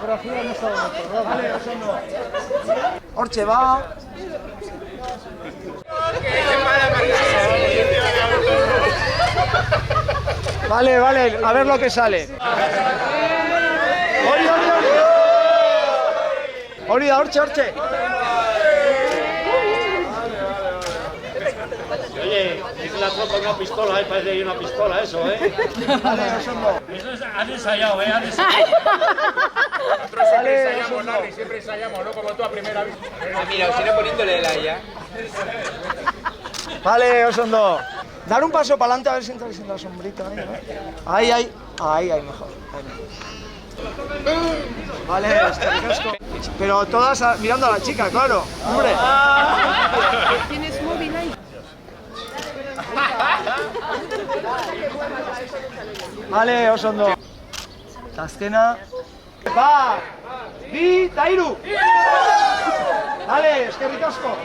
fotografía en esta momento. Vale, oso ondo. Hortxe ba. Vale, vale, a ver lo que sale. Hori da, hortxe. Oye, es la tropa una pistola, parece una pistola eso, Vale, oso ondo. Eso es, han ensayado, han ensayado. Nosotros siempre ensayamos, Larry, siempre ensayamos, ¿no? Como tú a primera vista. Mira, os iré poniéndole la ya. Vale, oso ondo. Dar un paso para adelante a ver si entráis en la sombrita. Ahí, mejor. Vale, eskerrik asko. Pero todas mirando a la chica, claro. Hombre. ¿Tienes móvil ahí? Vale, oso ondo. Azkena. Bat, bi, eta hiru. Vale, eskerrik asko.